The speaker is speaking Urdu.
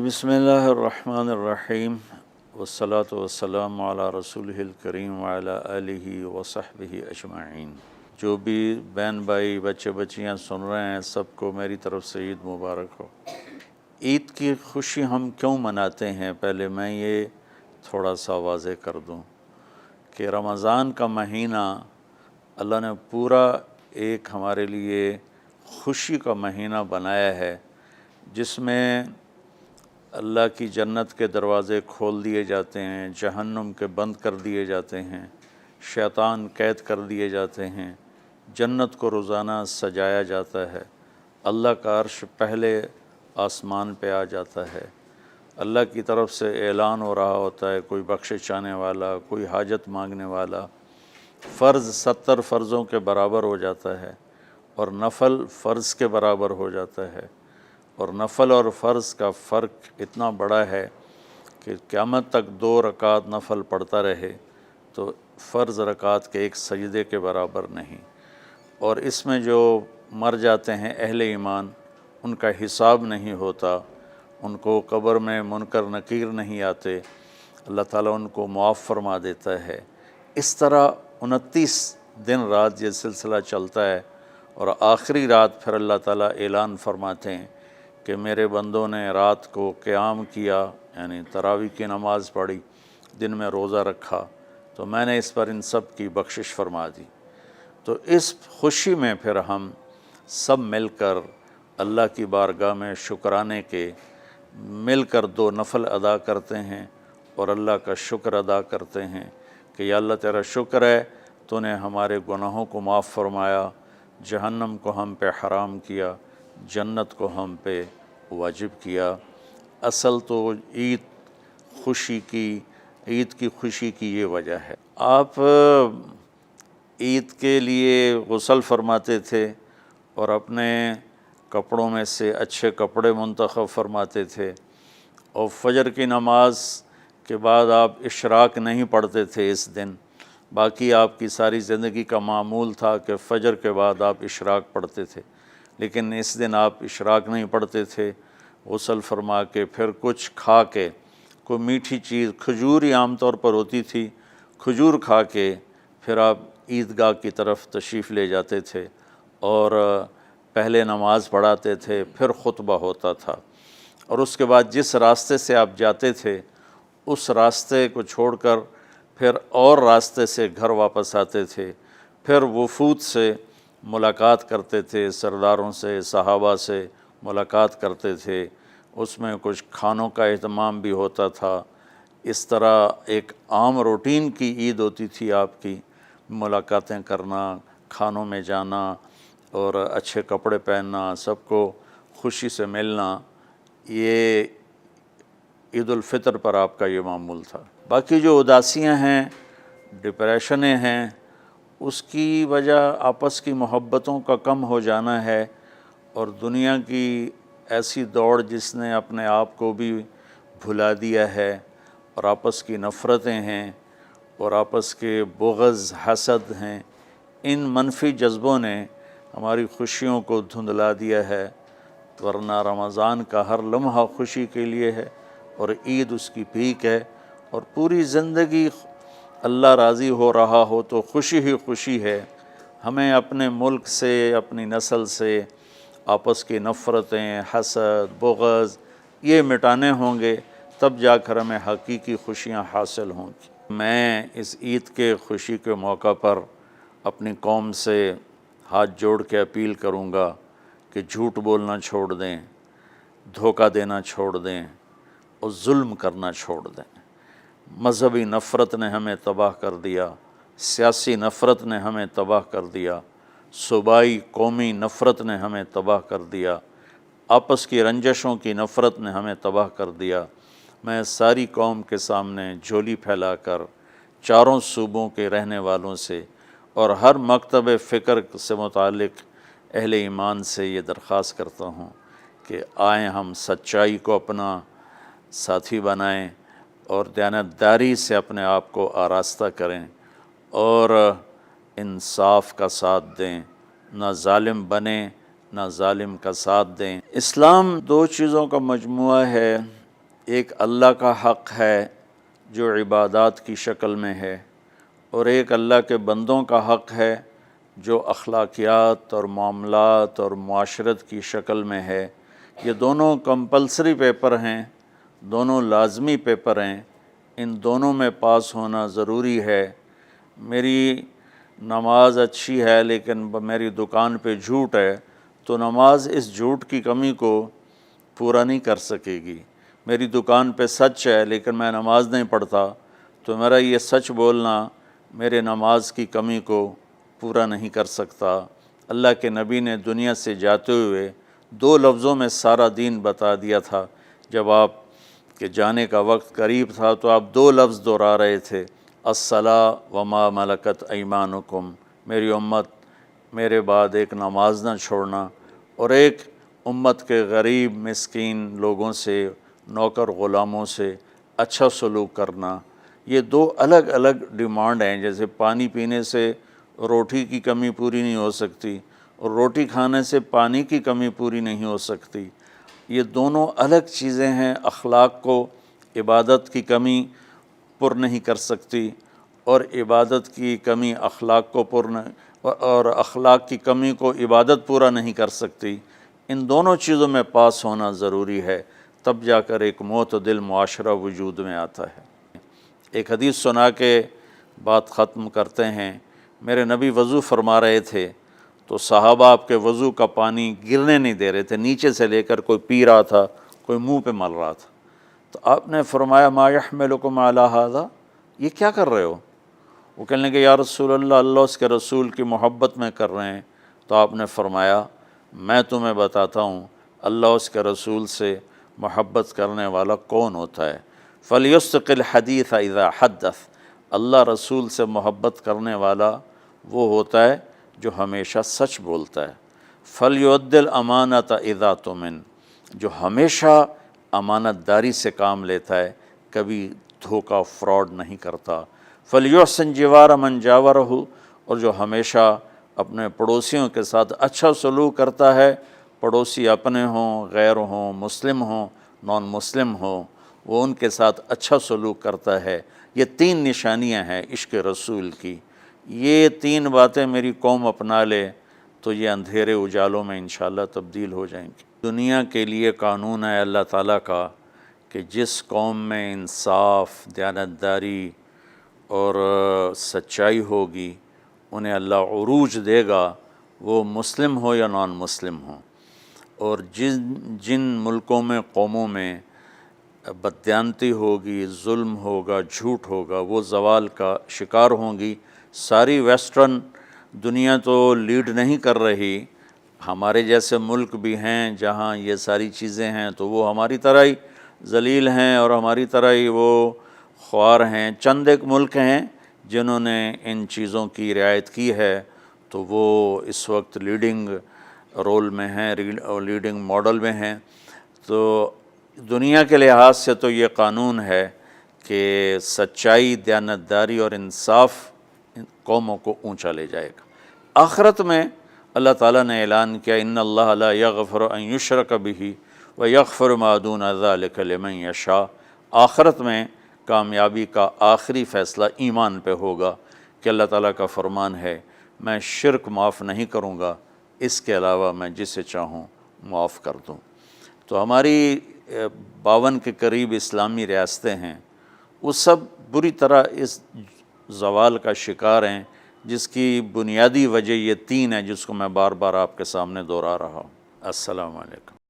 بسم اللہ الرحمن الرحیم والصلاة والسلام علی رسولہ الکریم وعلی آلہ وصحبہ اجمعین۔ جو بھی بہن بھائی بچے بچیاں سن رہے ہیں سب کو میری طرف سے عید مبارک ہو۔ عید کی خوشی ہم کیوں مناتے ہیں، پہلے میں یہ تھوڑا سا واضح کر دوں کہ رمضان کا مہینہ اللہ نے پورا ایک ہمارے لیے خوشی کا مہینہ بنایا ہے، جس میں اللہ کی جنت کے دروازے کھول دیے جاتے ہیں، جہنم کے بند کر دیے جاتے ہیں، شیطان قید کر دیے جاتے ہیں، جنت کو روزانہ سجایا جاتا ہے، اللہ کا عرش پہلے آسمان پہ آ جاتا ہے، اللہ کی طرف سے اعلان ہو رہا ہوتا ہے، کوئی بخشش چاہنے والا، کوئی حاجت مانگنے والا، فرض 70 فرضوں کے برابر ہو جاتا ہے اور نفل فرض کے برابر ہو جاتا ہے، اور نفل اور فرض کا فرق اتنا بڑا ہے کہ قیامت تک 2 رکعت نفل پڑھتا رہے تو فرض رکعت کے ایک سجدے کے برابر نہیں، اور اس میں جو مر جاتے ہیں اہل ایمان ان کا حساب نہیں ہوتا، ان کو قبر میں منکر نکیر نہیں آتے، اللہ تعالیٰ ان کو معاف فرما دیتا ہے۔ اس طرح 29 دن رات یہ سلسلہ چلتا ہے، اور آخری رات پھر اللہ تعالیٰ اعلان فرماتے ہیں کہ میرے بندوں نے رات کو قیام کیا، یعنی تراویح کی نماز پڑھی، دن میں روزہ رکھا، تو میں نے اس پر ان سب کی بخشش فرما دی۔ تو اس خوشی میں پھر ہم سب مل کر اللہ کی بارگاہ میں شکرانے کے مل کر 2 نفل ادا کرتے ہیں اور اللہ کا شکر ادا کرتے ہیں کہ یا اللہ تیرا شکر ہے تو نے ہمارے گناہوں کو معاف فرمایا، جہنم کو ہم پہ حرام کیا، جنت کو ہم پہ واجب کیا۔ اصل تو عید کی خوشی کی یہ وجہ ہے۔ آپ عید کے لیے غسل فرماتے تھے اور اپنے کپڑوں میں سے اچھے کپڑے منتخب فرماتے تھے، اور فجر کی نماز کے بعد آپ اشراق نہیں پڑھتے تھے اس دن، باقی آپ کی ساری زندگی کا معمول تھا کہ فجر کے بعد آپ اشراق پڑھتے تھے، لیکن اس دن آپ اشراق نہیں پڑھتے تھے، غسل فرما کے پھر کچھ کھا کے، کوئی میٹھی چیز، کھجور ہی عام طور پر ہوتی تھی، کھجور کھا کے پھر آپ عیدگاہ کی طرف تشریف لے جاتے تھے، اور پہلے نماز پڑھاتے تھے، پھر خطبہ ہوتا تھا، اور اس کے بعد جس راستے سے آپ جاتے تھے اس راستے کو چھوڑ کر پھر اور راستے سے گھر واپس آتے تھے، پھر وفود سے ملاقات کرتے تھے، سرداروں سے، صحابہ سے ملاقات کرتے تھے، اس میں کچھ کھانوں کا اہتمام بھی ہوتا تھا۔ اس طرح ایک عام روٹین کی عید ہوتی تھی آپ کی، ملاقاتیں کرنا، کھانوں میں جانا اور اچھے کپڑے پہننا، سب کو خوشی سے ملنا، یہ عید الفطر پر آپ کا یہ معمول تھا۔ باقی جو اداسیاں ہیں، ڈپریشنیں ہیں، اس کی وجہ آپس کی محبتوں کا کم ہو جانا ہے، اور دنیا کی ایسی دوڑ جس نے اپنے آپ کو بھی بھلا دیا ہے، اور آپس کی نفرتیں ہیں اور آپس کے بغض، حسد ہیں، ان منفی جذبوں نے ہماری خوشیوں کو دھندلا دیا ہے، ورنہ رمضان کا ہر لمحہ خوشی کے لیے ہے، اور عید اس کی پیک ہے، اور پوری زندگی اللہ راضی ہو رہا ہو تو خوشی ہی خوشی ہے۔ ہمیں اپنے ملک سے، اپنی نسل سے آپس کی نفرتیں، حسد، بغض یہ مٹانے ہوں گے، تب جا کر ہمیں حقیقی خوشیاں حاصل ہوں گی۔ میں اس عید کے خوشی کے موقع پر اپنی قوم سے ہاتھ جوڑ کے اپیل کروں گا کہ جھوٹ بولنا چھوڑ دیں، دھوکہ دینا چھوڑ دیں، اور ظلم کرنا چھوڑ دیں۔ مذہبی نفرت نے ہمیں تباہ کر دیا، سیاسی نفرت نے ہمیں تباہ کر دیا، صوبائی قومی نفرت نے ہمیں تباہ کر دیا، آپس کی رنجشوں کی نفرت نے ہمیں تباہ کر دیا۔ میں ساری قوم کے سامنے جھولی پھیلا کر چاروں صوبوں کے رہنے والوں سے اور ہر مکتب فکر سے متعلق اہل ایمان سے یہ درخواست کرتا ہوں کہ آئیں ہم سچائی کو اپنا ساتھی بنائیں اور دیانتداری سے اپنے آپ کو آراستہ کریں، اور انصاف کا ساتھ دیں، نہ ظالم بنیں نہ ظالم کا ساتھ دیں۔ اسلام 2 چیزوں کا مجموعہ ہے، ایک اللہ کا حق ہے جو عبادات کی شکل میں ہے، اور ایک اللہ کے بندوں کا حق ہے جو اخلاقیات اور معاملات اور معاشرت کی شکل میں ہے۔ یہ دونوں کمپلسری پیپر ہیں، دونوں لازمی پیپر ہیں، ان دونوں میں پاس ہونا ضروری ہے۔ میری نماز اچھی ہے لیکن میری دکان پہ جھوٹ ہے تو نماز اس جھوٹ کی کمی کو پورا نہیں کر سکے گی۔ میری دکان پہ سچ ہے لیکن میں نماز نہیں پڑھتا تو میرا یہ سچ بولنا میرے نماز کی کمی کو پورا نہیں کر سکتا۔ اللہ کے نبی نے دنیا سے جاتے ہوئے 2 لفظوں میں سارا دین بتا دیا تھا۔ جب آپ کے جانے کا وقت قریب تھا تو آپ 2 لفظ دہرا رہے تھے، الصلاۃ وما ملکت ایمانکم، میری امت میرے بعد ایک نماز نہ چھوڑنا، اور ایک امت کے غریب مسکین لوگوں سے، نوکر غلاموں سے اچھا سلوک کرنا۔ یہ 2 الگ الگ ڈیمانڈ ہیں۔ جیسے پانی پینے سے روٹی کی کمی پوری نہیں ہو سکتی اور روٹی کھانے سے پانی کی کمی پوری نہیں ہو سکتی، یہ دونوں الگ چیزیں ہیں۔ اخلاق کو عبادت کی کمی پر نہیں کر سکتی، اور عبادت کی کمی اخلاق کو اور اخلاق کی کمی کو عبادت پورا نہیں کر سکتی۔ ان دونوں چیزوں میں پاس ہونا ضروری ہے، تب جا کر ایک معتدل معاشرہ وجود میں آتا ہے۔ ایک حدیث سنا کے بات ختم کرتے ہیں۔ میرے نبی وضو فرما رہے تھے تو صحابہ آپ کے وضو کا پانی گرنے نہیں دے رہے تھے، نیچے سے لے کر کوئی پی رہا تھا، کوئی منہ پہ مل رہا تھا۔ تو آپ نے فرمایا ما یحملکم علی ھذا، یہ کیا کر رہے ہو؟ وہ کہنے لگے یا رسول اللہ، اللہ اس کے رسول کی محبت میں کر رہے ہیں۔ تو آپ نے فرمایا میں تمہیں بتاتا ہوں اللہ اس کے رسول سے محبت کرنے والا کون ہوتا ہے۔ فَلْيُصْدِقِ الْحَدِيثَ إِذَا حَدَّثَ، اللہ رسول سے محبت کرنے والا وہ ہوتا ہے جو ہمیشہ سچ بولتا ہے۔ فَلْيُؤَدِّ الْأَمَانَةَ إِذَا تُؤْمِنَ، جو ہمیشہ امانت داری سے کام لیتا ہے، کبھی دھوکہ فراڈ نہیں کرتا۔ فَلْيُحْسِنْ جِوَارَ مَنْ جَاوَرَهُ، اور جو ہمیشہ اپنے پڑوسیوں کے ساتھ اچھا سلوک کرتا ہے، پڑوسی اپنے ہوں، غیر ہوں، مسلم ہوں، نان مسلم ہوں، وہ ان کے ساتھ اچھا سلوک کرتا ہے۔ یہ 3 نشانیاں ہیں عشق رسول کی۔ یہ 3 باتیں میری قوم اپنا لے تو یہ اندھیرے اجالوں میں انشاءاللہ تبدیل ہو جائیں گی۔ دنیا کے لیے قانون ہے اللہ تعالیٰ کا کہ جس قوم میں انصاف، دیانتداری اور سچائی ہوگی انہیں اللہ عروج دے گا، وہ مسلم ہو یا نان مسلم ہو۔ اور جن ملکوں میں، قوموں میں بددیانتی ہوگی، ظلم ہوگا، جھوٹ ہوگا، وہ زوال کا شکار ہوں گی۔ ساری ویسٹرن دنیا تو لیڈ نہیں کر رہی، ہمارے جیسے ملک بھی ہیں جہاں یہ ساری چیزیں ہیں تو وہ ہماری طرح ہی ذلیل ہیں اور ہماری طرح ہی وہ خوار ہیں۔ چند ایک ملک ہیں جنہوں نے ان چیزوں کی رعایت کی ہے تو وہ اس وقت لیڈنگ رول میں ہیں، لیڈنگ ماڈل میں ہیں۔ تو دنیا کے لحاظ سے تو یہ قانون ہے کہ سچائی، دیانتداری اور انصاف قوموں کو اونچا لے جائے گا۔ آخرت میں اللہ تعالیٰ نے اعلان کیا ان اللہ لا یغفر ان یشرک بہ ویغفر ما دون ذلک لمن یشاء۔ آخرت میں کامیابی کا آخری فیصلہ ایمان پہ ہوگا کہ اللہ تعالیٰ کا فرمان ہے میں شرک معاف نہیں کروں گا، اس کے علاوہ میں جسے چاہوں معاف کر دوں۔ تو ہماری 52 کے قریب اسلامی ریاستیں ہیں، وہ سب بری طرح اس زوال کا شکار ہیں، جس کی بنیادی وجہ یہ 3 ہے جس کو میں بار بار آپ کے سامنے دہرا رہا ہوں۔ السلام علیکم۔